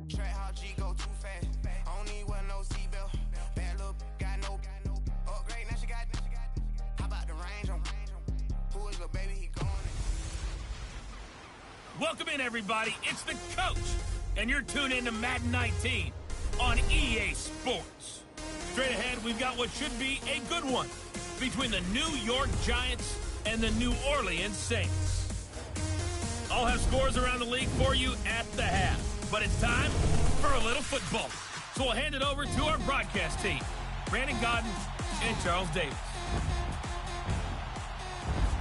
Track how G go too fast. I don't need wear no seatbelt. Bad little got no upgrade. Now she got. How about the range on? Who is the baby? He gone. Welcome in, everybody. It's the coach, and you're tuned in to Madden 19 on EA Sports. Straight ahead, we've got what should be a good one between the New York Giants and the New Orleans Saints. I'll have scores around the league for you at the half, but it's time for a little football. So we'll hand it over to our broadcast team, Brandon Godden and Charles Davis.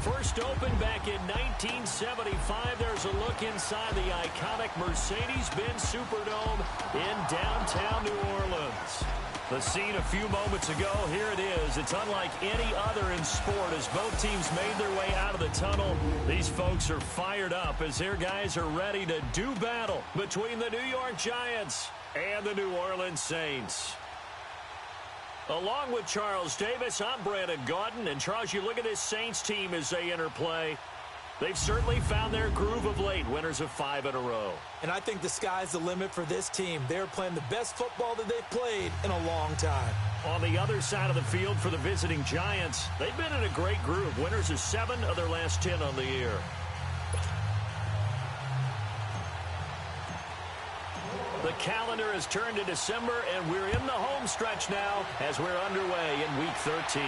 First opened back in 1975, there's a look inside the iconic Mercedes-Benz Superdome in downtown New Orleans. The scene a few moments ago, here it is. It's unlike any other in sport as both teams made their way out of the tunnel. These folks are fired up as their guys are ready to do battle between the New York Giants and the New Orleans Saints. Along with Charles Davis, I'm Brandon Godden. And Charles, you look at this Saints team as they enter play. They've certainly found their groove of late, winners of 5 in a row. And I think the sky's the limit for this team. They're playing the best football that they've played in a long time. On the other side of the field for the visiting Giants, they've been in a great group. Winners of 7 of their last 10 on the year. The calendar has turned to December, and we're in the home stretch now as we're underway in Week 13.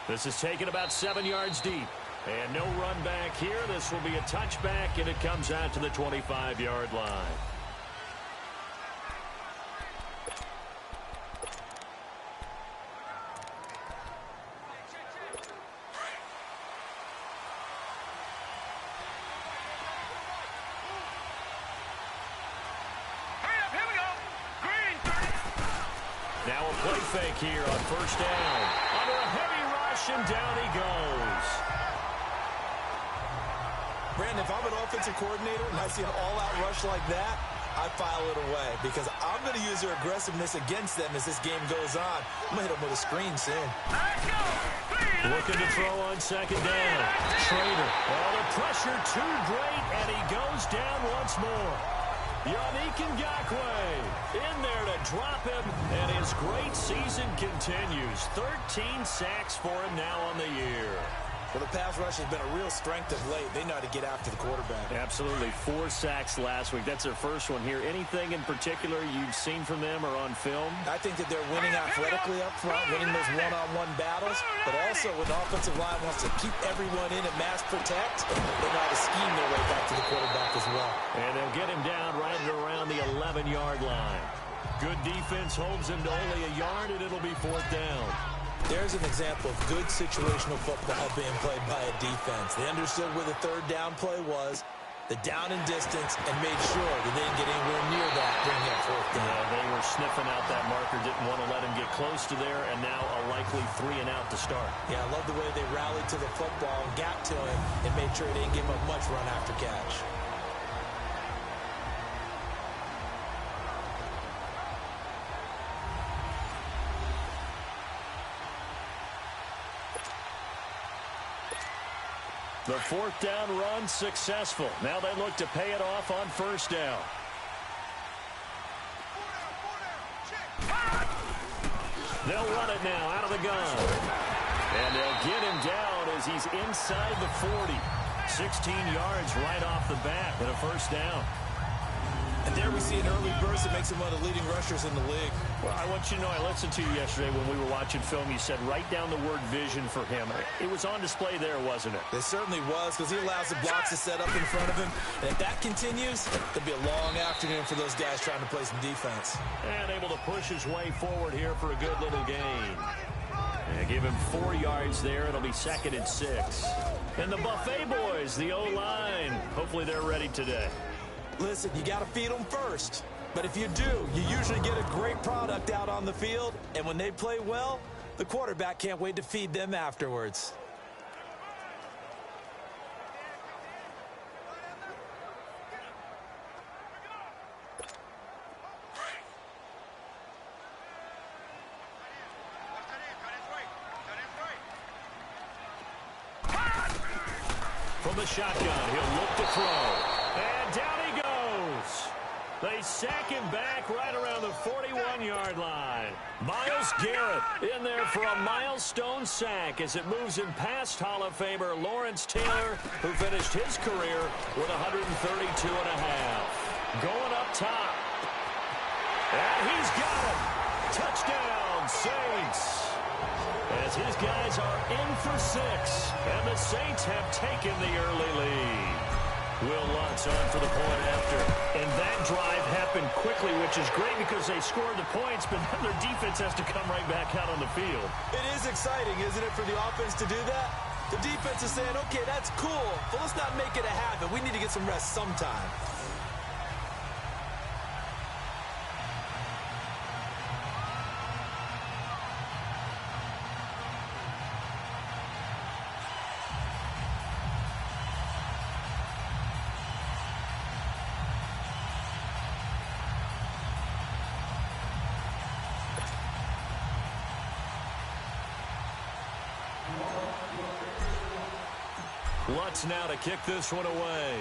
This is taken about 7 yards deep. And no run back here. This will be a touchback, and it comes out to the 25-yard line. Now a play fake here on first down. Under a heavy rush, and down he goes. Brandon, if I'm an offensive coordinator and I see an all-out rush like that, I file it away because I'm going to use their aggressiveness against them as this game goes on. I'm going to hit them with a screen soon. Looking to throw on second down. Schrader. Oh, the pressure too great, and he goes down once more. Yannick Ngakoue in there to drop him, and his great season continues. 13 sacks for him now on the year. Well, the pass rush has been a real strength of late. They know how to get after the quarterback. Absolutely. 4 sacks last week. That's their first one here. Anything in particular you've seen from them or on film? I think that they're winning athletically up front, winning those one-on-one battles, but also when the offensive line wants to keep everyone in and mass protect, they know how to scheme their way back to the quarterback as well. And they'll get him down right at around the 11-yard line. Good defense holds him to only a yard, and it'll be 4th down. There's an example of good situational football being played by a defense. They understood where the third down play was, the down and distance, and made sure that they didn't get anywhere near that, bringing up 4th down. Yeah, they were sniffing out that marker, didn't want to let him get close to there, and now a likely 3 and out to start. Yeah, I love the way they rallied to the football and got to him and made sure they didn't give him up much run after catch. The 4th down run successful. Now they look to pay it off on first down. They'll run it now out of the gun. And they'll get him down as he's inside the 40. 16 yards right off the bat and a first down. And there we see an early burst that makes him one of the leading rushers in the league. Well, I want you to know, I listened to you yesterday when we were watching film. You said write down the word vision for him. It was on display there, wasn't it? It certainly was, because he allows the blocks to set up in front of him. And if that continues, it'll be a long afternoon for those guys trying to play some defense. And able to push his way forward here for a good little gain. And give him 4 yards there. It'll be 2nd and 6. And the Buffet boys, the O-line, hopefully they're ready today. Listen, you got to feed them first. But if you do, you usually get a great product out on the field. And when they play well, the quarterback can't wait to feed them afterwards. From the shotgun, he'll look to throw. And down he goes. They sack him back right around the 41-yard line. Myles Garrett in there for a milestone sack as it moves him past Hall of Famer Lawrence Taylor, who finished his career with 132 and a half. Going up top. And he's got it. Touchdown, Saints. As his guys are in for 6, and the Saints have taken the early lead. Will Lutz on for the point after. And that drive happened quickly, which is great because they scored the points, but then their defense has to come right back out on the field. It is exciting, isn't it, for the offense to do that? The defense is saying, okay, that's cool, but let's not make it a habit. We need to get some rest sometime. Lutz now to kick this one away.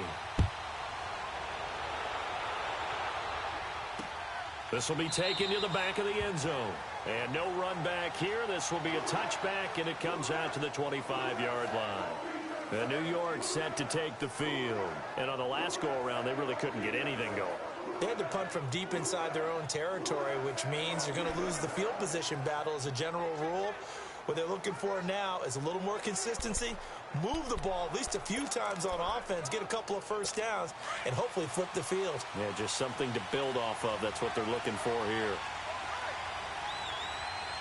This will be taken to the back of the end zone. And no run back here. This will be a touchback, and it comes out to the 25-yard line. And New York set to take the field. And on the last go-around, they really couldn't get anything going. They had to punt from deep inside their own territory, which means you're going to lose the field position battle as a general rule. What they're looking for now is a little more consistency, move the ball at least a few times on offense, get a couple of first downs, and hopefully flip the field. Yeah, just something to build off of. That's what they're looking for here.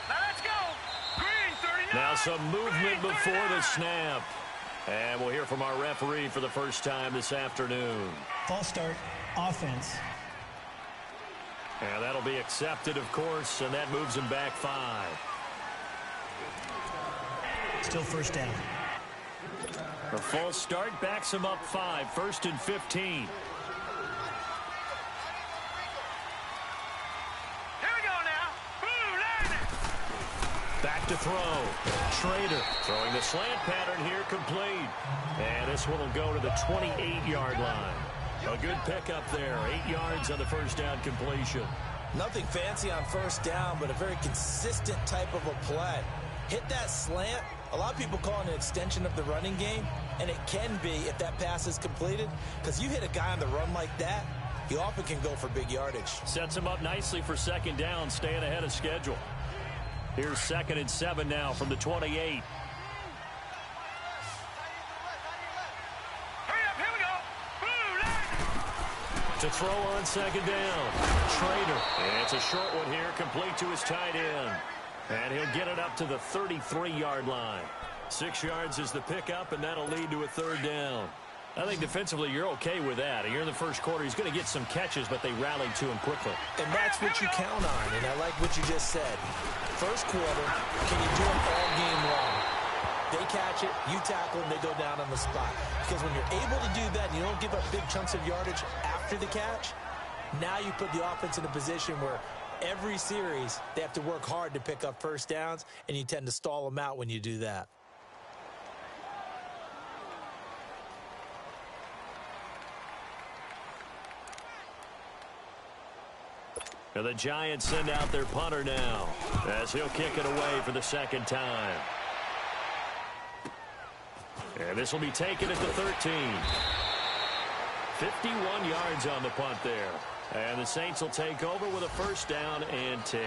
Now let's go. Green 39. Now some movement before the snap. And we'll hear from our referee for the first time this afternoon. False start, offense. And that'll be accepted, of course, and that moves him back 5. Still first down. A false start backs him up 5, 1st and 15. Here we go now. Whodat. Back to throw. Schrader throwing the slant pattern here, complete. And this one will go to the 28-yard line. A good pickup there. 8 yards on the first down completion. Nothing fancy on first down, but a very consistent type of a play. Hit that slant. A lot of people call it an extension of the running game, and it can be if that pass is completed, because you hit a guy on the run like that, he often can go for big yardage. Sets him up nicely for second down, staying ahead of schedule. Here's 2nd and 7 now from the 28. Hurry up, here we go. Whodat. To throw on second down. Schrader. And it's a short one here, complete to his tight end. And he'll get it up to the 33-yard line. 6 yards is the pickup, and that'll lead to a third down. I think defensively you're okay with that. Here in the first quarter, he's going to get some catches, but they rallied to him quickly. And that's what you count on, and I like what you just said. First quarter, can you do it all game long? They catch it, you tackle, and they go down on the spot. Because when you're able to do that and you don't give up big chunks of yardage after the catch, now you put the offense in a position where every series, they have to work hard to pick up first downs, and you tend to stall them out when you do that. And the Giants send out their punter now as he'll kick it away for the second time. And this will be taken at the 13. 51 yards on the punt there. And the Saints will take over with a first down and 10.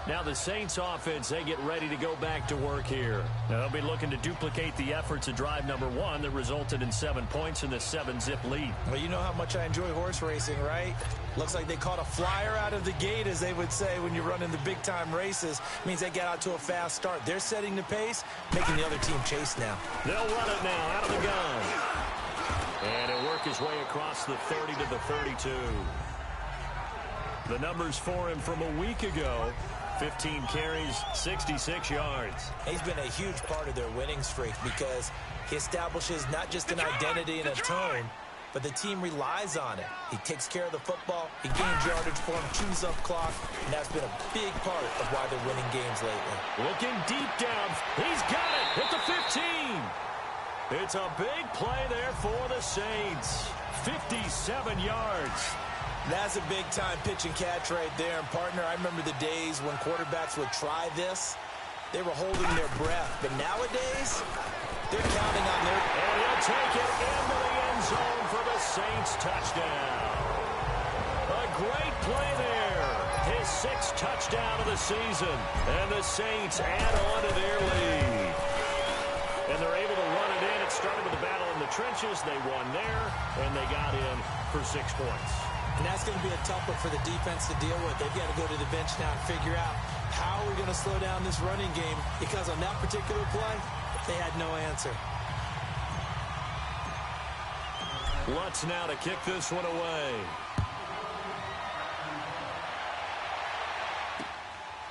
Now the Saints offense, they get ready to go back to work here. Now they'll be looking to duplicate the efforts of drive number 1 that resulted in 7 points in the 7-zip lead. Well, you know how much I enjoy horse racing, right? Looks like they caught a flyer out of the gate, as they would say when you're running the big-time races. Means they get out to a fast start. They're setting the pace, making the other team chase now. They'll run it now out of the gun. And he'll work his way across the 30 to the 32. The numbers for him from a week ago: 15 carries, 66 yards. He's been a huge part of their winning streak because he establishes not just an identity and a tone, but the team relies on it. He takes care of the football, he gains yardage for him, chews up clock, and that's been a big part of why they're winning games lately. Looking deep down, he's got it at the 15. It's a big play there for the Saints. 57 yards. That's a big-time pitch and catch right there. And, partner, I remember the days when quarterbacks would try this. They were holding their breath. But nowadays, they're counting on their... And he'll take it into the end zone for the Saints touchdown. A great play there. His 6th touchdown of the season. And the Saints add on to their lead. And they're able to run it in. It started with a battle in the trenches. They won there, and they got in for 6 points. And that's going to be a tough one for the defense to deal with. They've got to go to the bench now and figure out how we're going to slow down this running game, because on that particular play, they had no answer. Lutz now to kick this one away.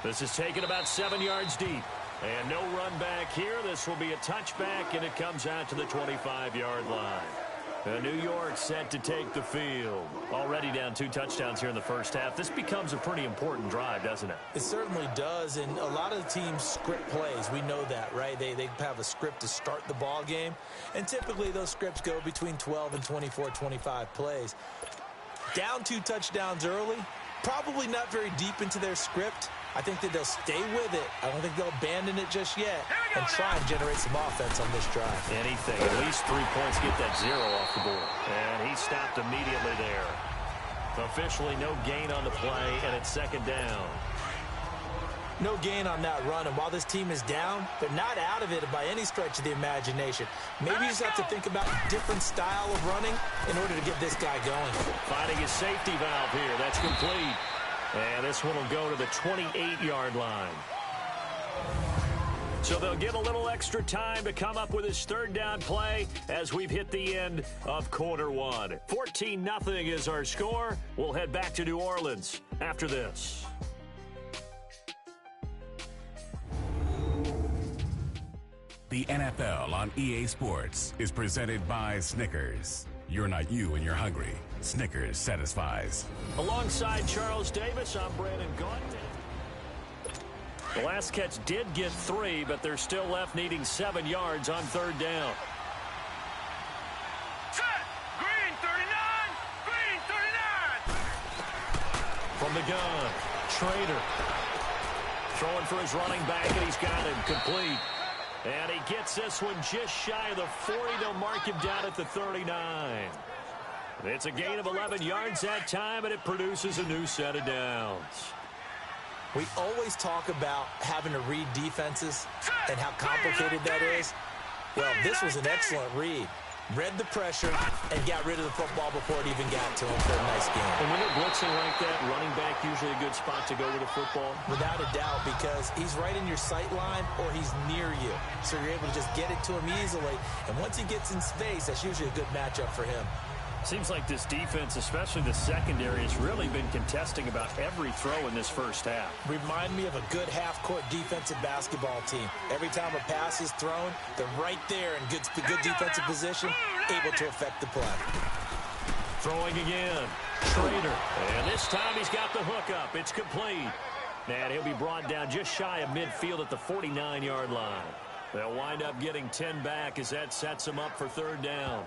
This is taken about 7 yards deep. And no run back here. This will be a touchback, and it comes out to the 25-yard line. New York set to take the field. Already down 2 touchdowns here in the first half. This becomes a pretty important drive, doesn't it? It certainly does, and a lot of the teams script plays. We know that, right? They have a script to start the ball game, and typically those scripts go between 12 and 24, 25 plays. Down 2 touchdowns early, probably not very deep into their script. I think that they'll stay with it. I don't think they'll abandon it just yet and try and generate some offense on this drive. Anything. At least 3 points. Get that 0 off the board. And he stopped immediately there. Officially no gain on the play, and it's 2nd down. No gain on that run, and while this team is down, they're not out of it by any stretch of the imagination. Maybe you just have to think about a different style of running in order to get this guy going. Finding his safety valve here. That's complete. And this one will go to the 28-yard line. So they'll get a little extra time to come up with his 3rd down play as we've hit the end of quarter 1. 14-0 is our score. We'll head back to New Orleans after this. The NFL on EA Sports is presented by Snickers. You're not you when you're hungry. Snickers satisfies. Alongside Charles Davis, I'm Brandon Gaudin. The last catch did get 3, but they're still left needing 7 yards on 3rd down. Set! Green 39! Green 39! From the gun, Schrader. Throwing for his running back, and he's got him complete. And he gets this one just shy of the 40. They'll mark him down at the 39. It's a gain of 11 yards that time, and it produces a new set of downs. We always talk about having to read defenses and how complicated that is. Well, this was an excellent read. Read the pressure and got rid of the football before it even got to him for a nice game. And when they're blitzing like that, running back usually a good spot to go with a football? Without a doubt, because he's right in your sight line or he's near you. So you're able to just get it to him easily. And once he gets in space, that's usually a good matchup for him. Seems like this defense, especially the secondary, has really been contesting about every throw in this first half. Remind me of a good half-court defensive basketball team. Every time a pass is thrown, they're right there in good defensive position, able to affect the play. Throwing again. Schrader. And this time he's got the hook up. It's complete. And he'll be brought down just shy of midfield at the 49-yard line. They'll wind up getting 10 back as that sets them up for 3rd down.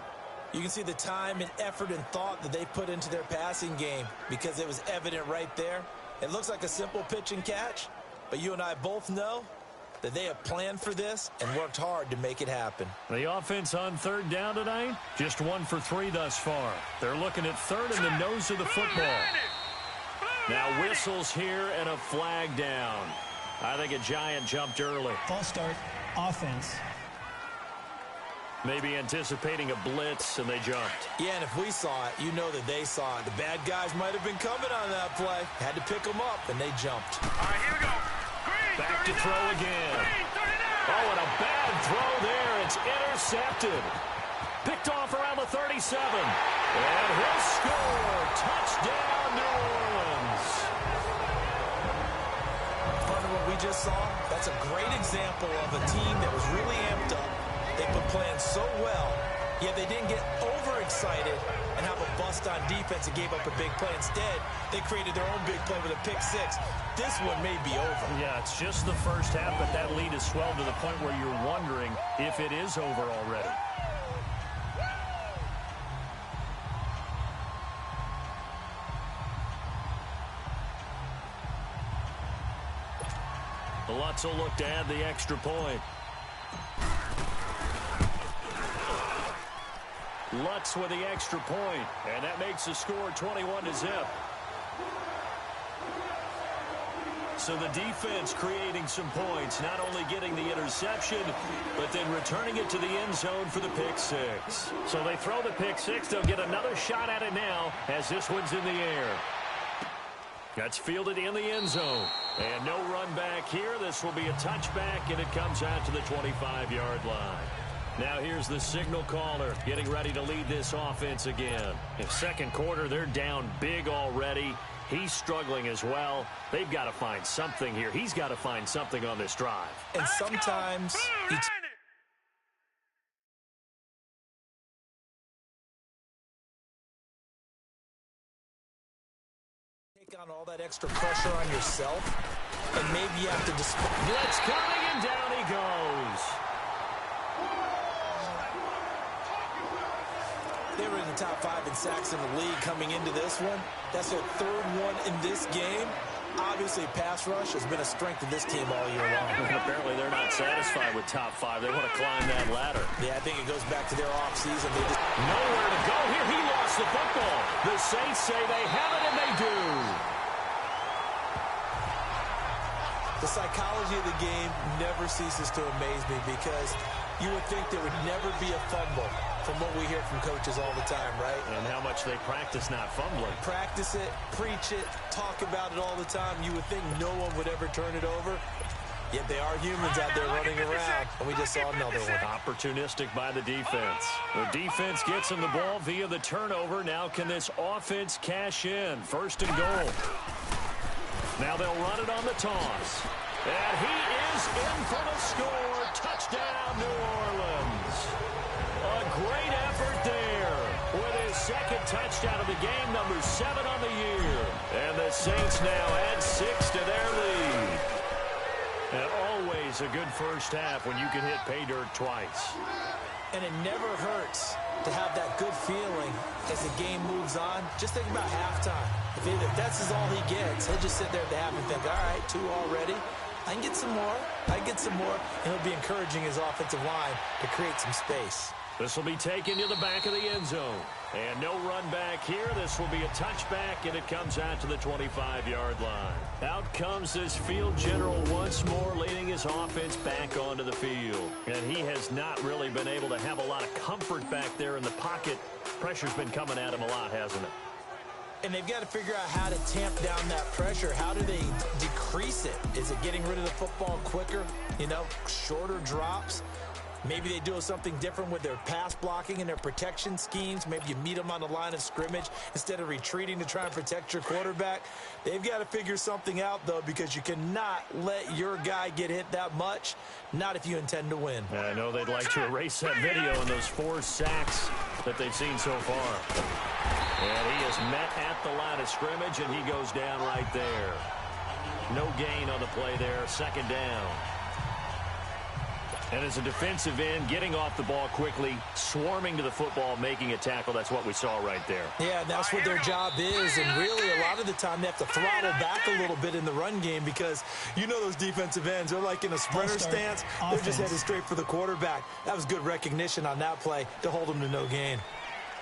You can see the time and effort and thought that they put into their passing game because it was evident right there. It looks like a simple pitch and catch, but you and I both know that they have planned for this and worked hard to make it happen. The offense on 3rd down tonight, just 1 for 3 thus far. They're looking at 3rd in the nose of the football. Now whistles here and a flag down. I think a Giant jumped early. False start, offense. Maybe anticipating a blitz, and they jumped. Yeah, and if we saw it, you know that they saw it. The bad guys might have been coming on that play. Had to pick them up, and they jumped. All right, here we go. Green Back to 39. throw again. Green 39. Oh, and a bad throw there. It's intercepted. Picked off around the 37. And he'll score. Touchdown, New Orleans. Part of what we just saw, that's a great example of a team that was really amped up. They put plans so well, yet they didn't get overexcited and have a bust on defense and gave up a big play. Instead, they created their own big play with a pick 6. This one may be over. Yeah, it's just the first half, but that lead has swelled to the point where you're wondering if it is over already. Lutz will look to add the extra point. Lutz with the extra point, and that makes the score 21-0. So the defense creating some points, not only getting the interception, but then returning it to the end zone for the pick six. So they throw the pick six. They'll get another shot at it now as this one's in the air. That's fielded in the end zone. And no run back here. This will be a touchback, and it comes out to the 25-yard line. Now here's the signal caller getting ready to lead this offense again. In second quarter, they're down big already. He's struggling as well. They've got to find something here. He's got to find something on this drive. And sometimes take on all that extra pressure on yourself, and maybe you have to blitz coming, and down he goes. They were in the top 5 in sacks in the league coming into this one. That's their third one in this game. Obviously, pass rush has been a strength of this team all year long. Apparently, they're not satisfied with top 5. They want to climb that ladder. Yeah, I think it goes back to their offseason. They just nowhere to go here. He lost the football. The Saints say they have it, and they do. The psychology of the game never ceases to amaze me because you would think there would never be a fumble from what we hear from coaches all the time, right? And how much they practice not fumbling. Practice it, preach it, talk about it all the time. You would think no one would ever turn it over. Yet they are humans out there running around, and we just saw another one. Opportunistic by the defense. The defense gets him the ball via the turnover. Now can this offense cash in? First and goal. Now they'll run it on the toss. And he is in for the score. Touchdown, New Orleans. A great effort there with his second touchdown of the game, number 7 on the year. And the Saints now add 6 to their lead. And always a good first half when you can hit pay dirt twice. And it never hurts to have that good feeling as the game moves on. Just think about halftime. If that's all he gets, he'll just sit there at the half and think, all right, 2 already. I can get some more. I can get some more. And he'll be encouraging his offensive line to create some space. This will be taken to the back of the end zone. And no run back here. This will be a touchback, and it comes out to the 25-yard line. Out comes this field general once more, leading his offense back onto the field. And he has not really been able to have a lot of comfort back there in the pocket. Pressure's been coming at him a lot, hasn't it? And they've got to figure out how to tamp down that pressure. How do they decrease it? Is it getting rid of the football quicker? You know, shorter drops? Maybe they do something different with their pass blocking and their protection schemes. Maybe you meet them on the line of scrimmage instead of retreating to try and protect your quarterback. They've got to figure something out, though, because you cannot let your guy get hit that much, not if you intend to win. I know they'd like to erase that video and those 4 sacks that they've seen so far. And he is met at the line of scrimmage, and he goes down right there. No gain on the play there, second down. And as a defensive end, getting off the ball quickly, swarming to the football, making a tackle, that's what we saw right there. Yeah, that's what their job is, and really a lot of the time they have to throttle back a little bit in the run game because you know those defensive ends, they're like in a sprinter stance. They're just headed straight for the quarterback. That was good recognition on that play to hold them to no gain.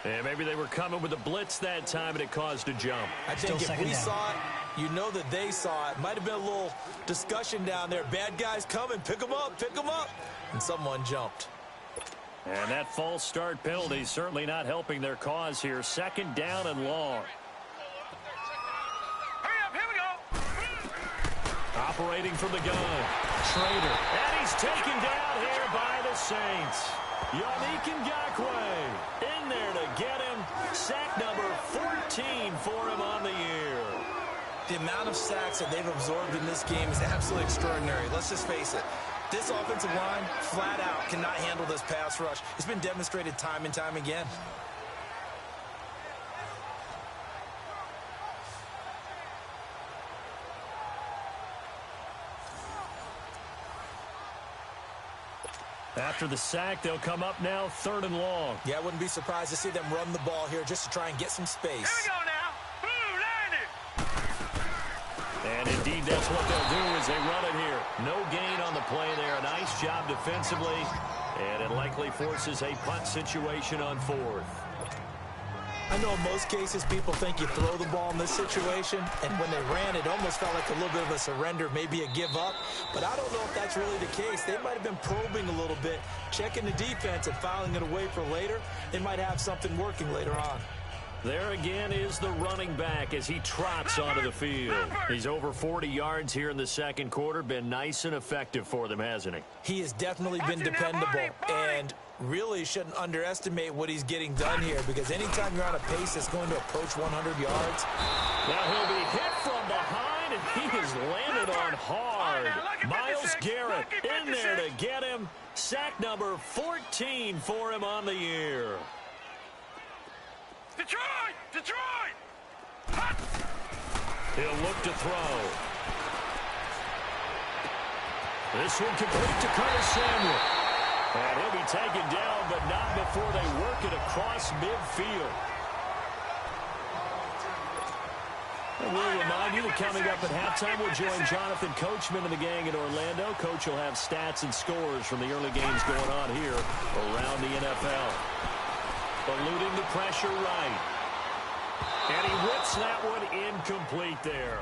And maybe they were coming with a blitz that time, and it caused a jump. I think if we saw it, you know that they saw it. Might have been a little discussion down there. Bad guys coming. Pick them up. Pick them up. And someone jumped. And that false start penalty certainly not helping their cause here. Second down and long. Hurry up, here we go. Operating from the gun. Schrader. And he's taken down here by the Saints. Yannick Ngakoue in there to get him. Sack number 14 for him on the year. The amount of sacks that they've absorbed in this game is absolutely extraordinary. Let's just face it. This offensive line, flat out, cannot handle this pass rush. It's been demonstrated time and time again. After the sack, they'll come up now, third and long. Yeah, I wouldn't be surprised to see them run the ball here just to try and get some space. Here we go now. And indeed, that's what they'll do as they run it here. No gain on the play there. A nice job defensively. And it likely forces a punt situation on fourth. I know in most cases people think you throw the ball in this situation, and when they ran, it almost felt like a little bit of a surrender, maybe a give up. But I don't know if that's really the case. They might have been probing a little bit, checking the defense and filing it away for later. They might have something working later on. There again is the running back as he trots onto the field. He's over 40 yards here in the second quarter. Been nice and effective for them, hasn't he? He has definitely been dependable, and really shouldn't underestimate what he's getting done here, because anytime you're on a pace that's going to approach 100 yards. Now he'll be hit from behind, and he has landed on hard. Miles Garrett in there to get him. Sack number 14 for him on the year. Detroit! Detroit! Hot! He'll look to throw. This one complete to Curtis Samuel. And he'll be taken down, but not before they work it across midfield. And we'll remind you that coming up at halftime, we'll join Jonathan Coachman and the gang in Orlando. Coach will have stats and scores from the early games going on here around the NFL. Eluding the pressure right. And he whips that one incomplete there.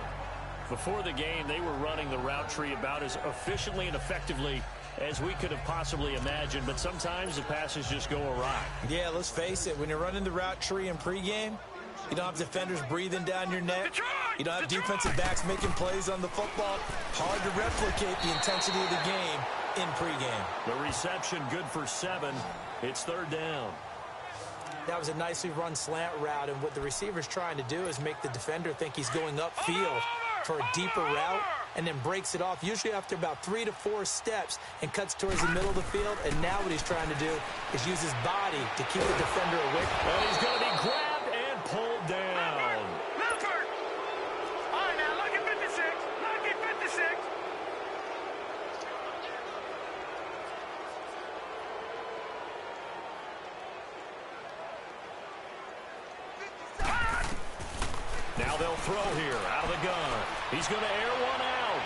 Before the game, they were running the route tree about as efficiently and effectively as we could have possibly imagined, but sometimes the passes just go awry. Yeah, let's face it, when you're running the route tree in pregame, you don't have defenders breathing down your neck. You don't have defensive backs making plays on the football. Hard to replicate the intensity of the game in pregame. The reception good for 7. It's third down. That was a nicely run slant route, and what the receiver's trying to do is make the defender think he's going upfield for a deeper route, and then breaks it off, usually after about 3 to 4 steps, and cuts towards the middle of the field. And now what he's trying to do is use his body to keep the defender away. And he's going to be grabbed and pulled down. Milford! All right, now, look at 56. Look at 56. Now they'll throw here out of the gun. He's going to air one out.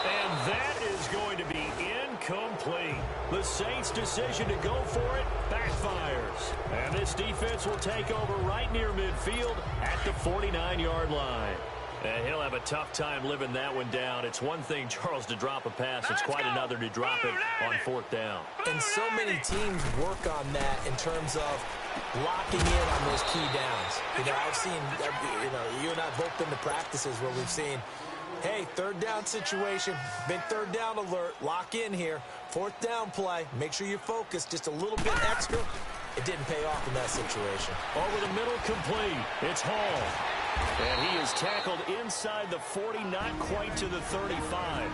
And that is going to be incomplete. The Saints' decision to go for it backfires. And this defense will take over right near midfield at the 49-yard line. And he'll have a tough time living that one down. It's one thing, Charles, to drop a pass. It's quite another to drop it on fourth down. And so many teams work on that in terms of locking in on those key downs. You know, I've seen, you and I have both been to practices where we've seen, hey, third down situation, big third down alert, lock in here, fourth down play, make sure you focus just a little bit extra. It didn't pay off in that situation. Over the middle, complete. It's Hall. And he is tackled inside the 40, not quite to the 35.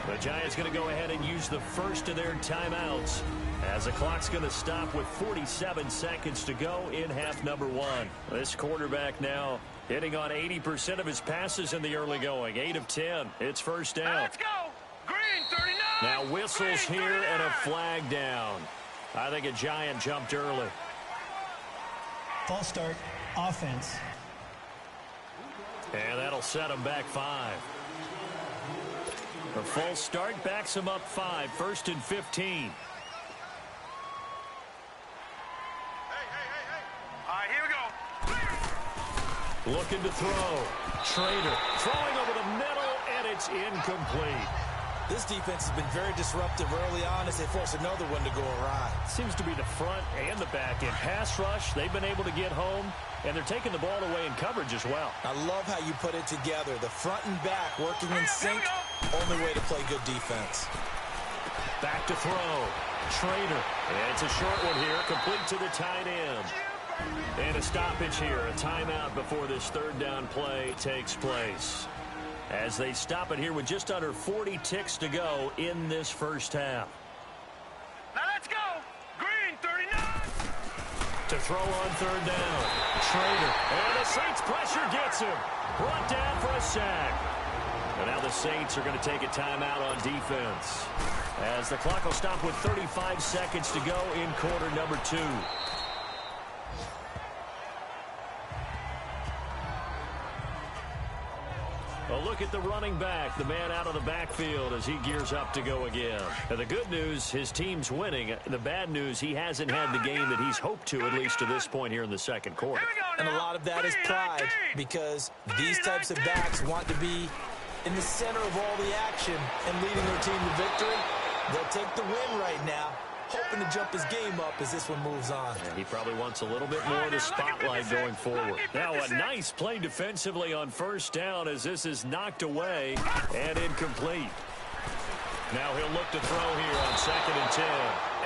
The Giants going to go ahead and use the first of their timeouts as the clock's going to stop with 47 seconds to go in half number 1. This quarterback now hitting on 80% of his passes in the early going. 8 of 10. It's first down. Let's go. Green 39. Now whistles Green, here 39. and a flag down. I think a Giant jumped early. False start, offense. And that'll set him back 5. The false start backs him up 5. First and 15. All right, here we go. Looking to throw. Trader throwing over the middle, and it's incomplete. This defense has been very disruptive early on as they force another one to go awry. Seems to be the front and the back end. Pass rush, they've been able to get home, and they're taking the ball away in coverage as well. I love how you put it together. The front and back working in sync, only way to play good defense. Back to throw. Trader. And it's a short one here, complete to the tight end. And a stoppage here, a timeout before this third down play takes place. As they stop it here with just under 40 ticks to go in this first half. Now let's go. Green 39. To throw on third down. Trader. And the Saints pressure gets him. Brought down for a sack. And now the Saints are going to take a timeout on defense. As the clock will stop with 35 seconds to go in quarter number 2. A look at the running back, the man out of the backfield as he gears up to go again. And the good news, his team's winning. The bad news, he hasn't had the game that he's hoped to, at least to this point here in the second quarter. And a lot of that is pride, because these types of backs want to be in the center of all the action and leading their team to victory. They'll take the win right now, hoping to jump his game up as this one moves on. And he probably wants a little bit more of the spotlight going forward. Now a nice play defensively on first down as this is knocked away and incomplete. Now he'll look to throw here on 2nd and 10.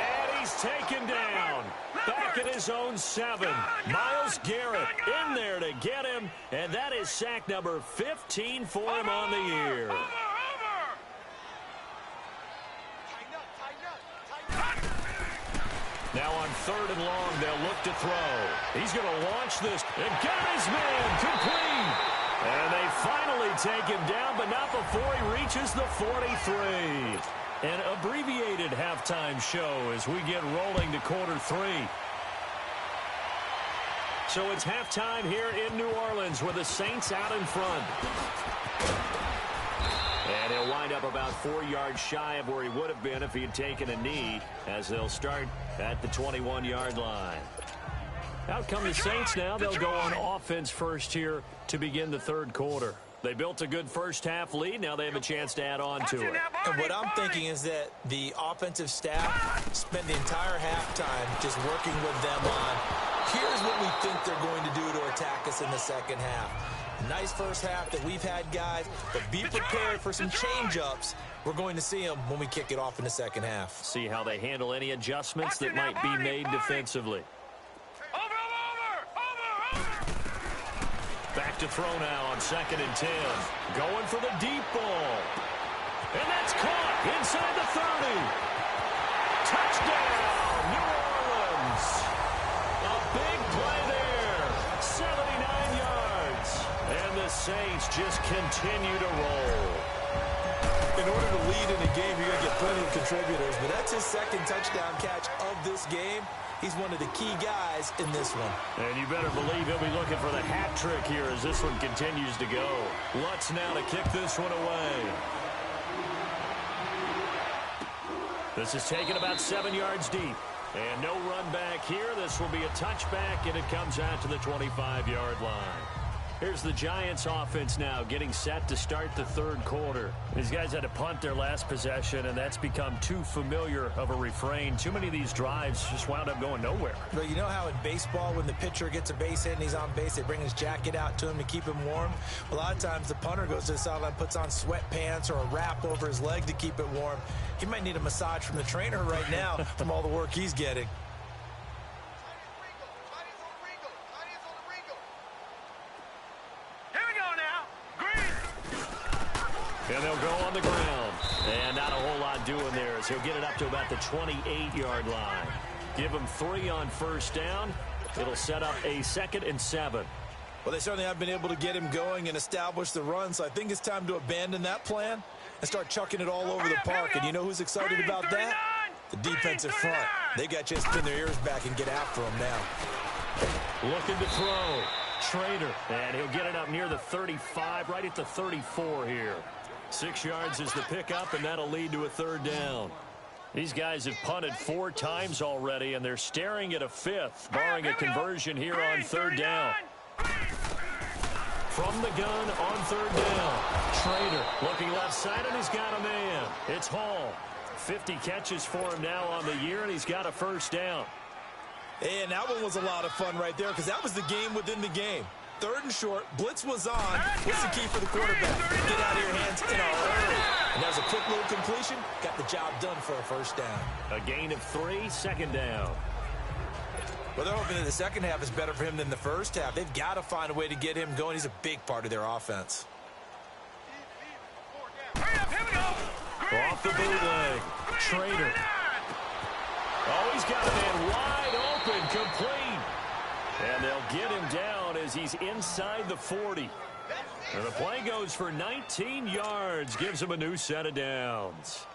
And he's taken down. Back at his own 7. Myles Garrett in there to get him. And that is sack number 15 for him on the year. Now on 3rd and long, they'll look to throw. He's going to launch this and get his man complete. And they finally take him down, but not before he reaches the 43. An abbreviated halftime show as we get rolling to quarter 3. So it's halftime here in New Orleans with the Saints out in front. And he'll wind up about 4 yards shy of where he would have been if he had taken a knee, as they'll start at the 21-yard line. Out come the Saints now. They'll go on offense first here to begin the 3rd quarter. They built a good first-half lead. Now they have a chance to add on to it. And what I'm thinking is that the offensive staff spent the entire halftime just working with them on, here's what we think they're going to do to attack us in the second half. Nice first half that we've had, guys, but be prepared for some change-ups. We're going to see them when we kick it off in the second half. See how they handle any adjustments that might be made defensively. Back to throw now on 2nd and 10. Going for the deep ball. And that's caught inside the 30. Touchdown, New Orleans. A big play there. 79 yards. And the Saints just continue to roll. In order to lead in a game, you're going to get plenty of contributors, but that's his 2nd touchdown catch of this game. He's one of the key guys in this one. And you better believe he'll be looking for the hat trick here as this one continues to go. Lutz now to kick this one away. This is taken about 7 yards deep. And no run back here. This will be a touchback, and it comes out to the 25-yard line. Here's the Giants offense now getting set to start the 3rd quarter. These guys had to punt their last possession, and that's become too familiar of a refrain. Too many of these drives just wound up going nowhere. But you know how in baseball, when the pitcher gets a base hit and he's on base, they bring his jacket out to him to keep him warm? A lot of times the punter goes to the sideline, puts on sweatpants or a wrap over his leg to keep it warm. He might need a massage from the trainer right now from all the work he's getting. And they'll go on the ground. And not a whole lot doing there as he'll get it up to about the 28-yard line. Give him 3 on first down. It'll set up a 2nd and 7. Well, they certainly have been able to get him going and establish the run, so I think it's time to abandon that plan and start chucking it all over the park. And you know who's excited about that? The defensive front. They got you to spin their ears back and get after him now. Looking to throw. Trader. And he'll get it up near the 35, right at the 34 here. 6 yards is the pickup, and that'll lead to a 3rd down. These guys have punted 4 times already, and they're staring at a 5th, barring a conversion here on 3rd down. From the gun on 3rd down. Trader looking left side, and he's got a man. It's Hall. 50 catches for him now on the year, and he's got a 1st down. And that one was a lot of fun right there because that was the game within the game. 3rd and short, blitz was on. What's the key for the quarterback? Get out of your hands in a hurry. And there's a quick little completion. Got the job done for a 1st down. A gain of 3, 2nd down. Well, they're hoping that the second half is better for him than the first half. They've got to find a way to get him going. He's a big part of their offense. Off the bootleg. Trader. Oh, he's got a man wide open, complete. And they'll get him down as he's inside the 40. And the play goes for 19 yards, gives him a new set of downs.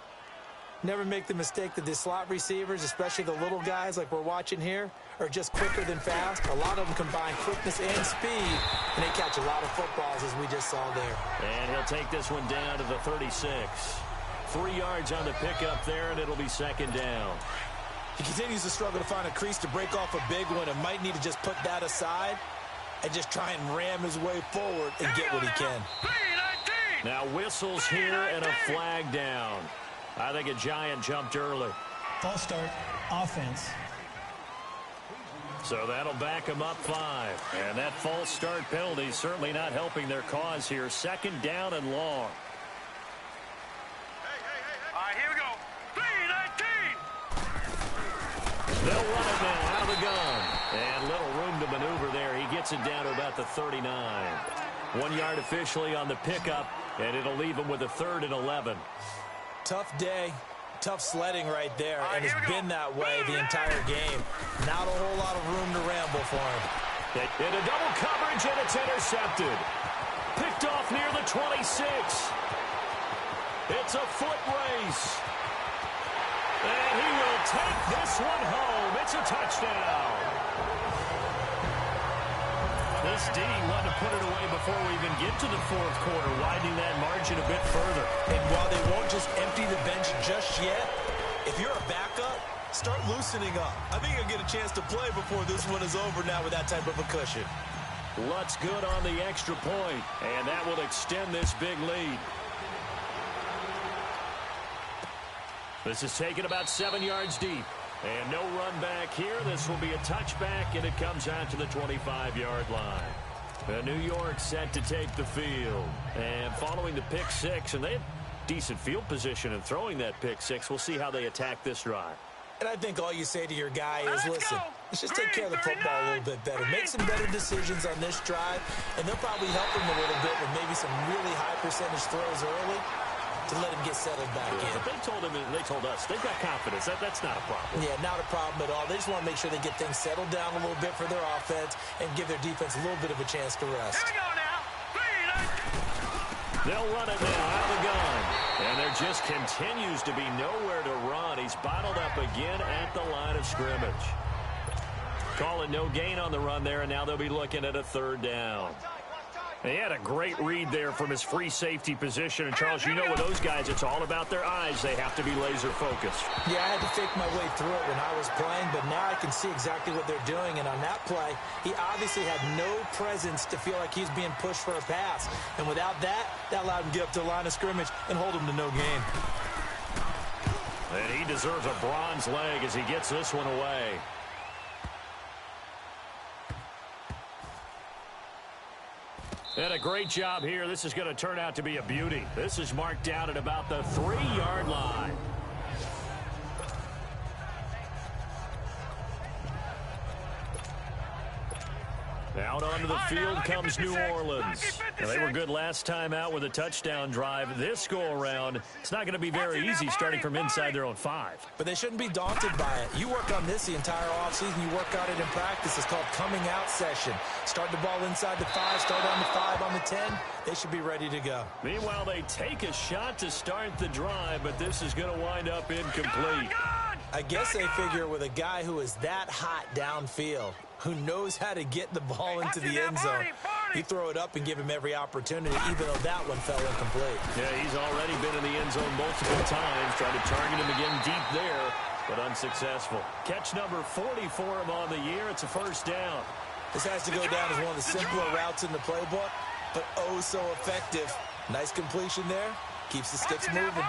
Never make the mistake that the slot receivers, especially the little guys like we're watching here, are just quicker than fast. A lot of them combine quickness and speed, and they catch a lot of footballs, as we just saw there. And he'll take this one down to the 36. 3 yards on the pickup there, and it'll be second down. He continues to struggle to find a crease to break off a big one and might need to just put that aside and just try and ram his way forward and get what he can. Now whistles here and a flag down. I think a Giant jumped early. False start, offense. So that'll back them up 5. And that false start penalty is certainly not helping their cause here. Second down and long. All right, here we go. 3-19. They'll run it now out of the gun. And little room to maneuver there. He gets it down to about the 39. 1 yard officially on the pickup, and it'll leave him with a 3rd and 11. Tough day, tough sledding right there, and it's been that way the entire game. Not a whole lot of room to ramble for him. In a double coverage, and it's intercepted. Picked off near the 26. It's a foot race. And he will take this one home. It's a touchdown. This D wanted to put it away before we even get to the 4th quarter, widening that margin a bit further. And while they won't just empty the bench just yet, if you're a backup, start loosening up. I think you'll get a chance to play before this one is over now with that type of a cushion. Lutz good on the extra point, and that will extend this big lead. This is taken about 7 yards deep. And no run back here. This will be a touchback, and it comes out to the 25-yard line. New York set to take the field. And following the pick 6, and they had decent field position in throwing that pick 6. We'll see how they attack this drive. And I think all you say to your guy is, listen, let's just take care of the football a little bit better. Make some better decisions on this drive, and they'll probably help him a little bit with maybe some really high percentage throws early to let him get settled back in. But they told us, they've got confidence. That's not a problem. Yeah, not a problem at all. They just want to make sure they get things settled down a little bit for their offense and give their defense a little bit of a chance to rest. Here we go now. 3-19. They'll run it now out of the gun. And there just continues to be nowhere to run. He's bottled up again at the line of scrimmage. Calling no gain on the run there, and now they'll be looking at a 3rd down. He had a great read there from his free safety position. And, Charles, you know with those guys, it's all about their eyes. They have to be laser focused. Yeah, I had to fake my way through it when I was playing, but now I can see exactly what they're doing. And on that play, he obviously had no presence to feel like he's being pushed for a pass. And without that, that allowed him to get up to the line of scrimmage and hold him to no gain. And he deserves a bronze leg as he gets this one away. And a great job here. This is going to turn out to be a beauty. This is marked out at about the 3-yard line. Out onto the field comes New Orleans. Now, they were good last time out with a touchdown drive. This go-around, it's not going to be very easy starting from inside their own 5. But they shouldn't be daunted by it. You work on this the entire offseason. You work on it in practice. It's called coming out session. Start the ball inside the 5, start on the 5, on the 10. They should be ready to go. Meanwhile, they take a shot to start the drive, but this is going to wind up incomplete. I guess they figure with a guy who is that hot downfield, who knows how to get the ball into the end zone, you throw it up and give him every opportunity, even though that one fell incomplete. Yeah, he's already been in the end zone multiple times, trying to target him again deep there, but unsuccessful. Catch number 40 for him on the year. It's a 1st down. This has to go down as one of the simpler routes in the playbook, but oh so effective. Nice completion there. Keeps the sticks moving.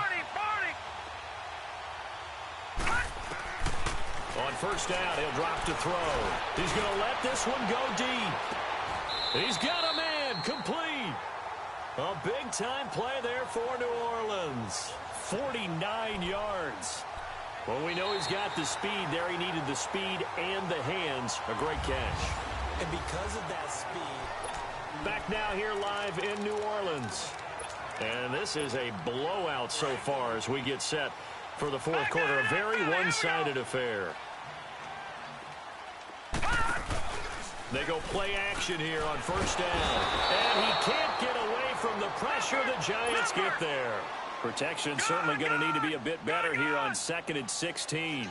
On 1st down, he'll drop to throw. He's going to let this one go deep. He's got a man, complete. A big-time play there for New Orleans. 49 yards. Well, we know he's got the speed there. He needed the speed and the hands. A great catch. And because of that speed. Back now here live in New Orleans. And this is a blowout so far as we get set for the 4th quarter. A very one-sided affair. They go play action here on 1st down. And he can't get away from the pressure. The Giants get there. Protection certainly going to need to be a bit better here on 2nd and 16.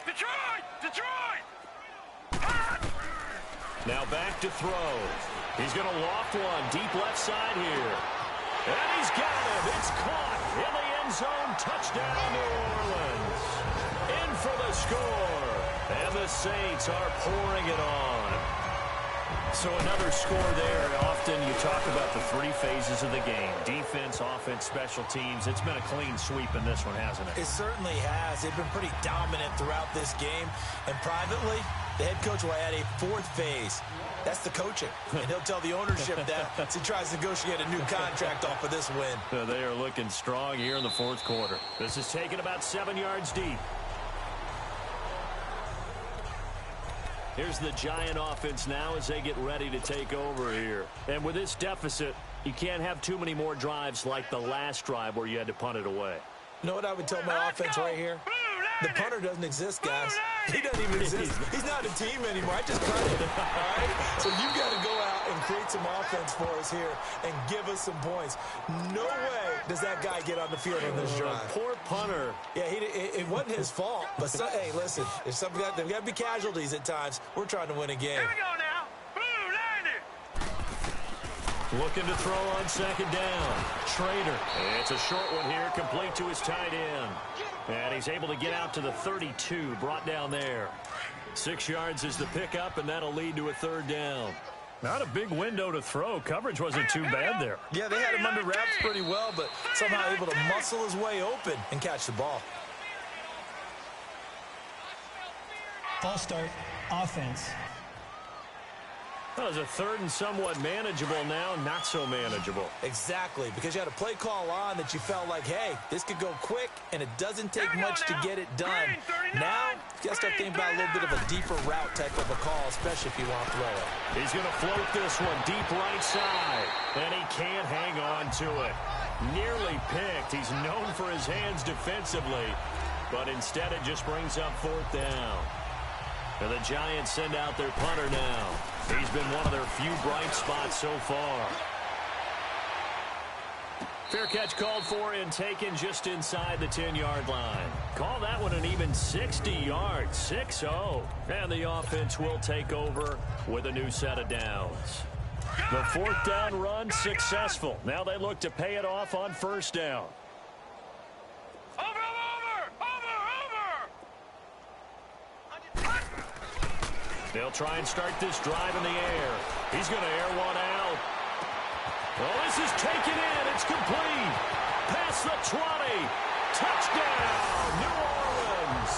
Detroit! Now back to throw. He's going to loft one deep left side here. And he's got him. It's caught in the end zone. Touchdown, New Orleans. In for the score. And the Saints are pouring it on. So another score there. Often you talk about the three phases of the game. Defense, offense, special teams. It's been a clean sweep in this one, hasn't it? It certainly has. They've been pretty dominant throughout this game. And privately, the head coach will add a fourth phase. That's the coaching. And he'll tell the ownership that as he tries to negotiate a new contract off of this win. They are looking strong here in the fourth quarter. This is taken about 7 yards deep. Here's the Giant offense now as they get ready to take over here. And with this deficit, you can't have too many more drives like the last drive where you had to punt it away. You know what I would tell my offense right here? The punter doesn't exist, guys. He doesn't even exist. He's not a team anymore. I just cut it, all right? So you've got to go out and create some offense for us here and give us some points. No way does that guy get on the field on this drive. Poor punter. Yeah, it wasn't his fault. But, hey, listen, there's got to be casualties at times. We're trying to win a game. Here we go now. Looking to throw on 2nd down. Trader. It's a short one here, complete to his tight end. And he's able to get out to the 32, brought down there. 6 yards is the pickup, and that'll lead to a 3rd down. Not a big window to throw. Coverage wasn't too bad there. Yeah, they had him under wraps pretty well, but somehow able to muscle his way open and catch the ball. Ball start, offense. That was a 3rd and somewhat manageable now, not so manageable. Exactly, because you had a play call on that you felt like, hey, this could go quick, and it doesn't take much to get it done. Now, you got to start thinking about a little bit of a deeper route type of a call, especially if you want to throw it. He's going to float this one deep right side, and he can't hang on to it. Nearly picked. He's known for his hands defensively, but instead it just brings up 4th down. And the Giants send out their punter now. He's been one of their few bright spots so far. Fair catch called for and taken just inside the 10-yard line. Call that one an even 60 yards, 6-0. And the offense will take over with a new set of downs. The 4th down run successful. Now they look to pay it off on 1st down. They'll try and start this drive in the air. He's going to air one out. Well, this is taken in. It's complete. Past the 20. Touchdown, New Orleans.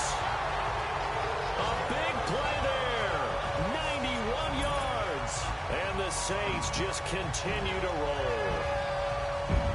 A big play there. 91 yards. And the Saints just continue to roll.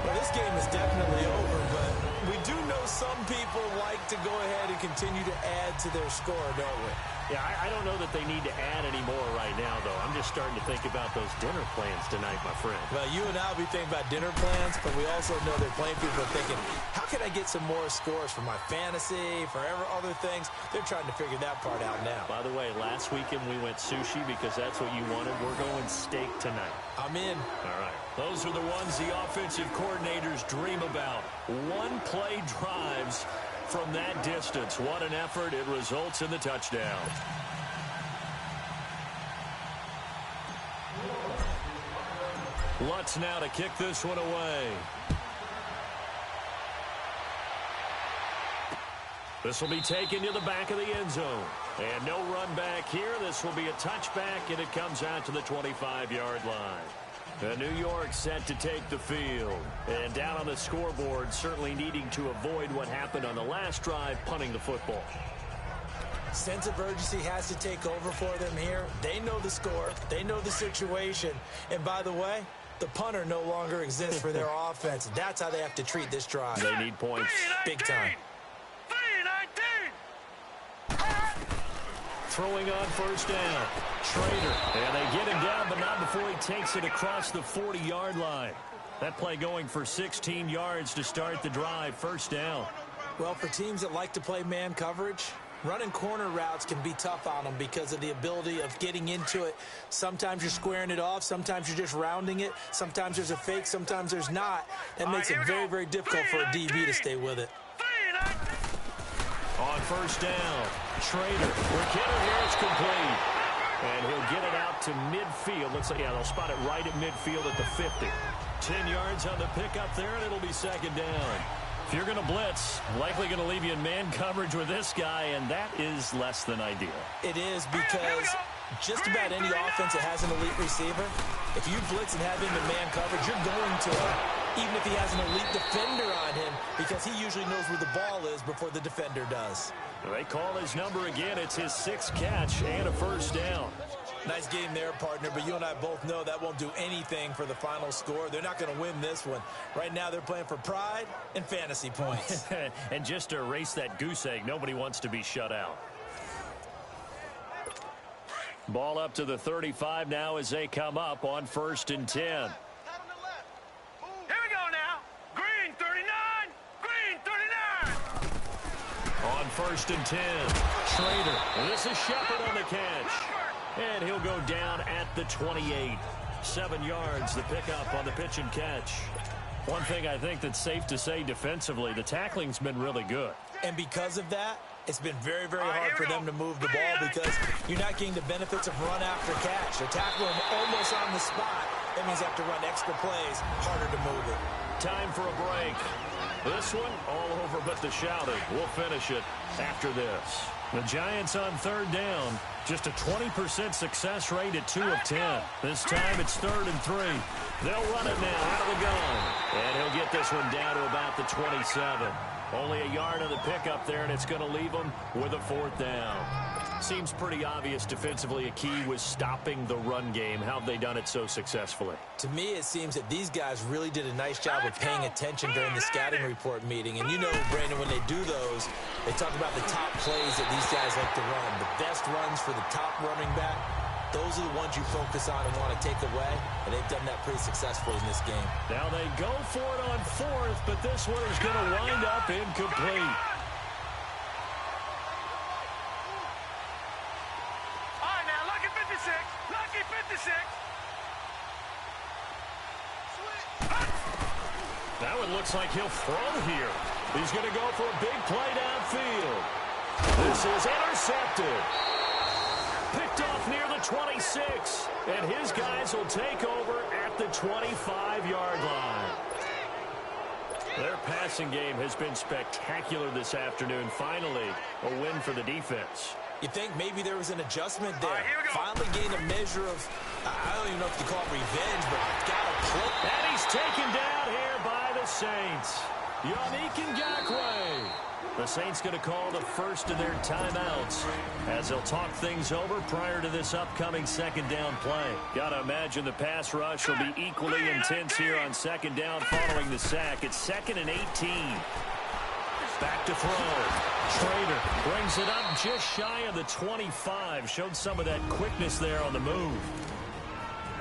Well, this game is definitely over, but we do know some people like to go ahead and continue to add to their score, don't we? Yeah, I don't know that they need to add any more right now, though. I'm just starting to think about those dinner plans tonight, my friend. Well, you and I will be thinking about dinner plans, but we also know they're playing people are thinking, how can I get some more scores for my fantasy, for other things? They're trying to figure that part out now. By the way, last weekend we went sushi because that's what you wanted. We're going steak tonight. I'm in. All right. Those are the ones the offensive coordinators dream about. One-play drives from that distance. What an effort. It results in the touchdown. Lutz now to kick this one away. This will be taken to the back of the end zone. And no run back here. This will be a touchback, and it comes out to the 25-yard line. New York set to take the field. And down on the scoreboard, certainly needing to avoid what happened on the last drive, punting the football. Sense of urgency has to take over for them here. They know the score. They know the situation. And by the way, the punter no longer exists for their offense. That's how they have to treat this drive. They need points. Big time. Throwing on 1st down. Trader. And they get him down, but not before he takes it across the 40-yard line. That play going for 16 yards to start the drive. 1st down. Well, for teams that like to play man coverage, Running corner routes can be tough on them because of the ability of getting into it. Sometimes you're squaring it off. Sometimes you're just rounding it. Sometimes there's a fake. Sometimes there's not. That makes it very, very difficult for a DB to stay with it. On first down, Schrader. Kidder here, it's complete. And he'll get it out to midfield. Looks like, yeah, they'll spot it right at midfield at the 50. 10 yards on the pickup there, and it'll be second down. If you're going to blitz, likely going to leave you in man coverage with this guy, and that is less than ideal. It is, because just about any offense that has an elite receiver, if you blitz and have him in man coverage, you're going to him, even if he has an elite defender on him, because he usually knows where the ball is before the defender does. They call his number again. It's his 6th catch and a first down. Nice game there, partner, but you and I both know that won't do anything for the final score. They're not going to win this one. Right now, they're playing for pride and fantasy points. And just to erase that goose egg, nobody wants to be shut out. Ball up to the 35 now as they come up on 1st and 10. Here we go now. Green 39. Green 39. On 1st and 10, Schrader. This is Shepard on the catch. And he'll go down at the 28. 7 yards, the pickup on the pitch and catch. One thing I think that's safe to say defensively, the tackling's been really good. And because of that, it's been very, very hard for them to move the ball because you're not getting the benefits of run after catch. They're tackling him almost on the spot. That means they have to run extra plays, harder to move it. Time for a break. This one, all over but the shouting. We'll finish it after this. The Giants on 3rd down. Just a 20% success rate at 2 of 10. This time it's 3rd and 3. They'll run it now out of the gun. And he'll get this one down to about the 27. Only a yard on the pickup there, and it's going to leave him with a 4th down. Seems pretty obvious defensively a key was stopping the run game. How have they done it so successfully? To me, it seems that these guys really did a nice job of paying attention during the scouting report meeting. And you know, Brandon, when they do those, they talk about the top plays that these guys like to run. The best runs for the top running back, those are the ones you focus on and want to take away. And they've done that pretty successfully in this game. Now they go for it on 4th, but this one is going to wind up incomplete. Lucky 56. That one looks like he'll throw here. He's going to go for a big play downfield. This is intercepted. Picked off near the 26. And his guys will take over at the 25-yard line. Their passing game has been spectacular this afternoon. Finally, a win for the defense. You think maybe there was an adjustment there. Finally gained a measure of, I don't even know if you call it revenge, but got a play. And he's taken down here by the Saints. Yannick Ngakoue. The Saints going to call the first of their timeouts as they'll talk things over prior to this upcoming 2nd down play. Got to imagine the pass rush will be equally intense here on 2nd down following the sack. It's 2nd and 18. Back to throw. Schrader brings it up just shy of the 25. Showed some of that quickness there on the move.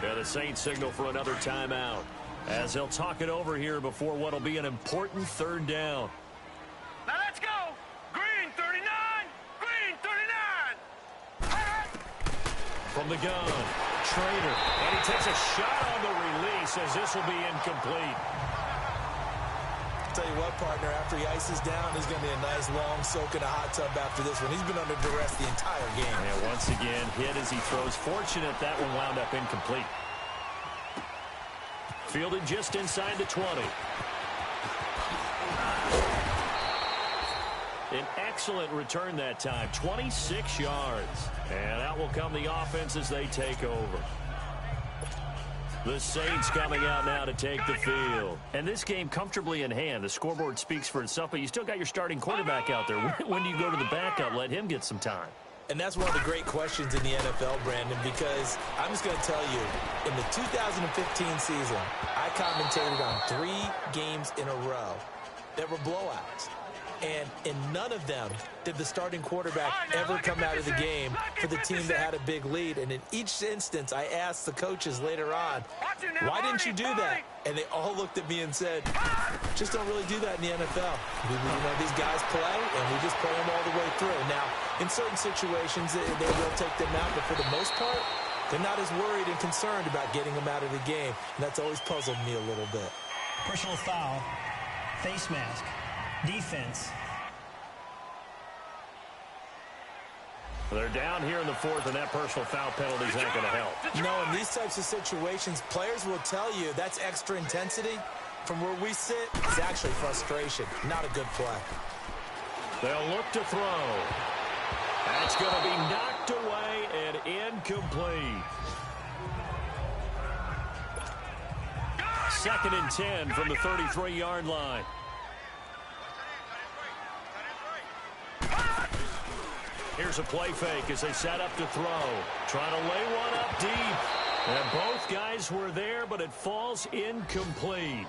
Yeah, the Saints signal for another timeout as they'll talk it over here before what will be an important 3rd down. Now let's go. Green 39. Green 39. From the gun, Schrader. And he takes a shot on the release as this will be incomplete. Tell you what, partner, after he ices down, he's going to be a nice long soak in a hot tub after this one. He's been under duress the entire game. And once again, hit as he throws. Fortunate that one wound up incomplete. Fielded just inside the 20. An excellent return that time, 26 yards. And out will come the offense as they take over. The Saints coming out now to take the field. And this game comfortably in hand. The scoreboard speaks for itself, but you still got your starting quarterback out there. When do you go to the backup? Let him get some time. And that's one of the great questions in the NFL, Brandon, because I'm just going to tell you, in the 2015 season, I commentated on 3 games in a row that were blowouts. And in none of them did the starting quarterback ever come out of the game for the team that had a big lead. And in each instance, I asked the coaches later on, why didn't you do that? And they all looked at me and said, just don't really do that in the NFL. These guys play, and we just play them all the way through. Now, in certain situations, they will take them out, but for the most part, they're not as worried and concerned about getting them out of the game. And that's always puzzled me a little bit. Personal foul, face mask, defense. They're down here in the fourth, and that personal foul penalty is not going to help. No, in these types of situations, players will tell you that's extra intensity. From where we sit, it's actually frustration. Not a good play. They'll look to throw. That's going to be knocked away and incomplete. 2nd and 10 from the 33-yard line. Here's a play fake as they set up to throw. Trying to lay one up deep. And both guys were there, but it falls incomplete.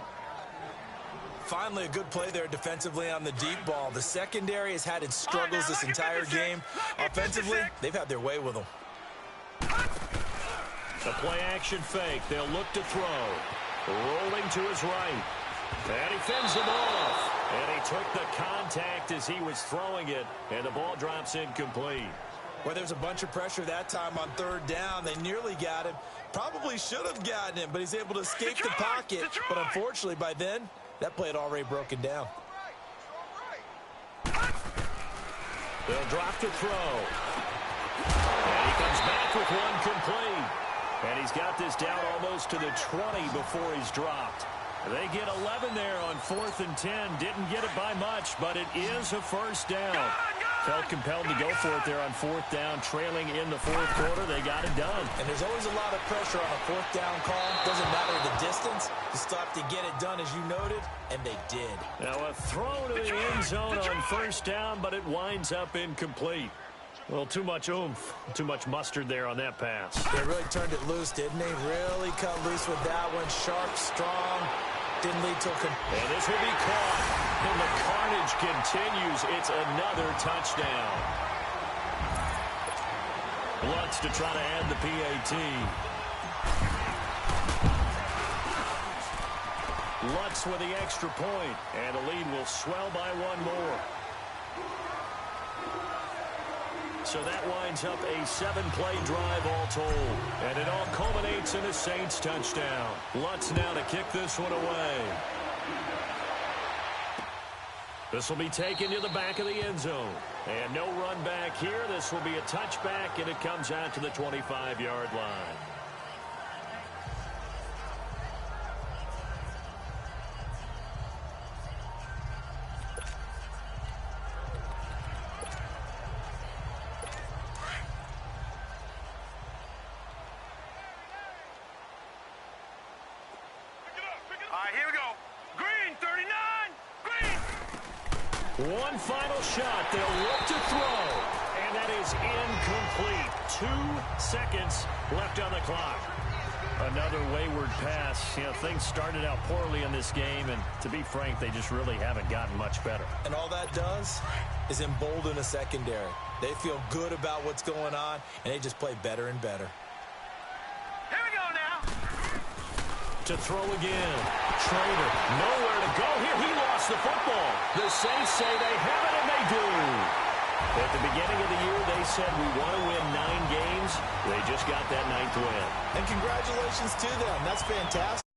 Finally, a good play there defensively on the deep ball. The secondary has had its struggles this entire game. Offensively, they've had their way with them. The play-action fake. They'll look to throw. Rolling to his right. And he fends him off. And he took the contact as he was throwing it. And the ball drops incomplete. Well, there's a bunch of pressure that time on 3rd down. They nearly got him. Probably should have gotten him, but he's able to escape the pocket. But unfortunately, by then, that play had already broken down. They'll drop to throw. And he comes back with one complete. And he's got this down almost to the 20 before he's dropped. They get 11 there on 4th and 10. Didn't get it by much, but it is a first down. Felt compelled to go for it there on 4th down, trailing in the 4th quarter. They got it done. And there's always a lot of pressure on a 4th down call. Doesn't matter the distance. You still have to get it done, as you noted, and they did. Now a throw to the end zone on 1st down, but it winds up incomplete. Well, too much oomph, too much mustard there on that pass. They really turned it loose, didn't they? Really cut loose with that one. Sharp, strong. Didn't lead to a... And this will be caught. And the carnage continues. It's another touchdown. Lutz to try to add the PAT. Lutz with the extra point. And the lead will swell by one more. So that winds up a 7-play drive all told. And it all culminates in a Saints touchdown. Lutz now to kick this one away. This will be taken to the back of the end zone. And no run back here. This will be a touchback, and it comes out to the 25-yard line. Here we go. Green, 39. Green. One final shot. They'll look to throw. And that is incomplete. 2 seconds left on the clock. Another wayward pass. You know, things started out poorly in this game, and to be frank, they just really haven't gotten much better. And all that does is embolden a secondary. They feel good about what's going on, and they just play better and better. Here we go now. To throw again. Trader, nowhere to go here. He lost the football. The Saints say they have it, and they do. At the beginning of the year, they said we want to win 9 games. They just got that 9th win. And congratulations to them. That's fantastic.